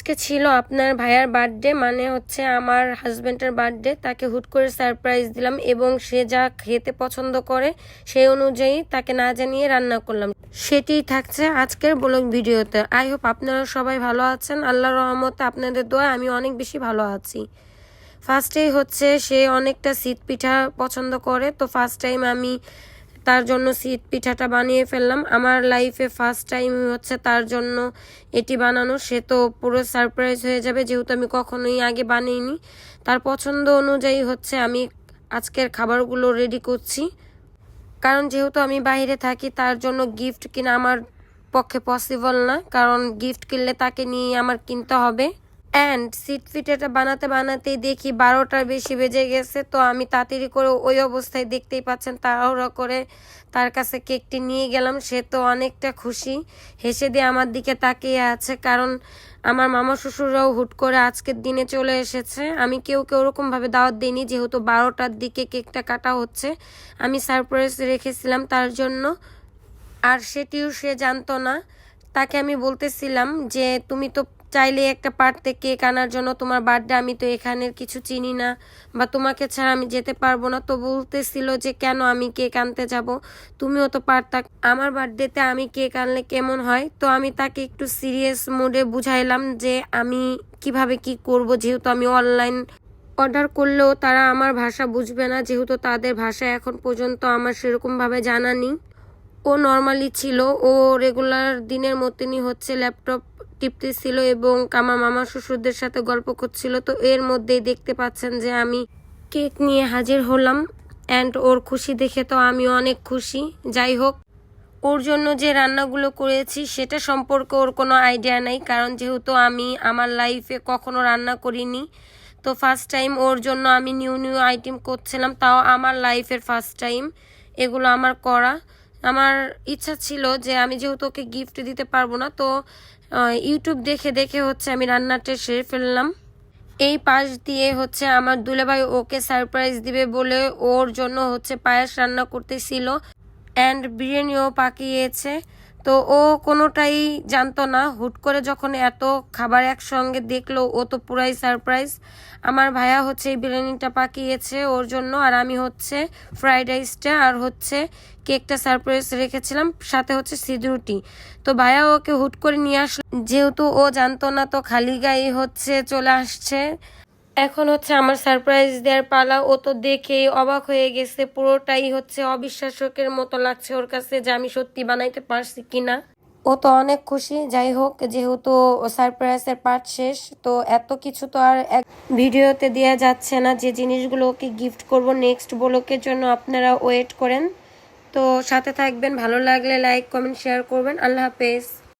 আজকে ছিল আপনার ভাইয়ার বার্থডে, মানে হচ্ছে আমার হাজবেন্ডের বার্থডে। তাকে হুট করে সারপ্রাইজ দিলাম এবং সে যা খেতে পছন্দ করে সেই অনুযায়ী তাকে না জানিয়ে রান্না করলাম। সেটিই থাকছে আজকের ব্লগ ভিডিওতে। আই হোপ আপনারা সবাই ভালো আছেন। আল্লাহর রহমতে আপনাদের দোয়া আমি অনেক বেশি ভালো আছি। ফার্স্টেই হচ্ছে সে অনেকটা শীত পিঠা পছন্দ করে, তো ফার্স্ট টাইম আমি তার জন্য শীত পিঠাটা বানিয়ে ফেললাম। আমার লাইফে ফার্স্ট টাইম হচ্ছে তার জন্য এটি বানানো। সে তো পুরো সারপ্রাইজ হয়ে যাবে, যেহেতু আমি কখনোই আগে বানাইনি। তার পছন্দ অনুযায়ী হচ্ছে আমি আজকের খাবারগুলো রেডি করছি, কারণ যেহেতু আমি বাইরে থাকি তার জন্য গিফট কিনা আমার পক্ষে পসিবল না, কারণ গিফট কিনলে তাকে নিয়ে আমার কিনতে হবে। অ্যান্ড শীত পিঠাটা বানাতে বানাতেই দেখি 12টার বেশি বেজে গেছে। তো আমি তাড়াতাড়ি করে ওই অবস্থায় দেখতেই পাচ্ছেন তাড়াহুড়া করে তার কাছে কেকটি নিয়ে গেলাম। সে তো অনেকটা খুশি, হেসে দিয়ে আমার দিকে তাকিয়ে আছে, কারণ আমার মামা শ্বশুররাও হুট করে আজকের দিনে চলে এসেছে। আমি কেউ ওরকমভাবে দাওয়াত দিইনি, যেহেতু 12টার দিকে কেকটা কাটা হচ্ছে। আমি সারপ্রাইজ রেখেছিলাম তার জন্য, আর সেটিও সে জানতো না। তাকে আমি বলতেছিলাম যে তুমি তো চাইলে একটা পারতে কেক আনার জন্য, তোমার বার্থডে, আমি তো এখানের কিছু চিনি না বা তোমাকে ছাড়া আমি যেতে পারবো না। তো বলতেছিল যে কেন আমি কেক আনতে যাব, তুমিও তো পারতা, আমার বার্থডেতে আমি কেক আনলে কেমন হয়। তো আমি তাকে একটু সিরিয়াস মুডে বুঝাইলাম যে আমি কিভাবে কি করব, যেহেতু আমি অনলাইন অর্ডার করলেও তারা আমার ভাষা বুঝবে না, যেহেতু তাদের ভাষা এখন পর্যন্ত আমার সেরকমভাবে জানা নেই। ও নর্মালি ছিল, ও রেগুলার দিনের মতনই হচ্ছে ল্যাপটপ টিপতেছিল এবং আমার মামা শ্বশুরদের সাথে গল্প করছিল। তো এর মধ্যেই দেখতে পাচ্ছেন যে আমি কেক নিয়ে হাজির হলাম, অ্যান্ড ওর খুশি দেখে তো আমি অনেক খুশি। যাই হোক, ওর জন্য যে রান্নাগুলো করেছি সেটা সম্পর্কে ওর কোনো আইডিয়া নেই, কারণ যেহেতু আমি আমার লাইফে কখনো রান্না করিনি। তো ফার্স্ট টাইম ওর জন্য আমি নিউ আইটেম করছিলাম, তাও আমার লাইফের ফার্স্ট টাইম এগুলো আমার করা। আমার ইচ্ছা ছিল যে আমি যেহেতু ওকে গিফট দিতে পারবো না, তো ইউটিউব দেখে দেখে হচ্ছে আমি রান্নাটা সেরে ফেললাম। এই পাশ দিয়ে হচ্ছে আমার দুলাভাই ওকে সারপ্রাইজ দিবে বলে ওর জন্য হচ্ছে পায়েস রান্না করতেছিল, অ্যান্ড বিরিয়ানিও পাকিয়েছে। তো ও কোনোটাই জানতো না, হুট করে যখন এত খাবার একসঙ্গে দেখলো ও তো পুরাই সারপ্রাইজ। আমার ভাইয়া হচ্ছে এই বিরিয়ানিটা পাকিয়েছে ওর জন্য, আর আমি হচ্ছে ফ্রাইড রাইসটা আর হচ্ছে কেকটা সারপ্রাইজ রেখেছিলাম, সাথে হচ্ছে সিদ্ধ রুটি। তো ভাইয়া ওকে হুট করে নিয়ে আসলো, যেহেতু ও জানতো না, তো খালি গায়ে হচ্ছে চলে আসছে। এখন হচ্ছে আমার সারপ্রাইজ দেওয়ার পালা। ও তো দেখেই অবাক হয়ে গেছে, পুরোটাই হচ্ছে অবিশ্বাসের মতো লাগছে ওর কাছে যে আমি সত্যি বানাইতে পারছি কিনা। ও তো অনেক খুশি। যাই হোক, যেহেতু সারপ্রাইজের পার্ট শেষ, তো এত কিছু তো আর এক ভিডিওতে দেওয়া যাচ্ছে না। যে জিনিসগুলো ওকে গিফট করব নেক্সট ব্লগের জন্য আপনারা ওয়েট করেন। তো সাথে থাকবেন, ভালো লাগলে লাইক কমেন্ট শেয়ার করবেন। আল্লাহ হাফেজ।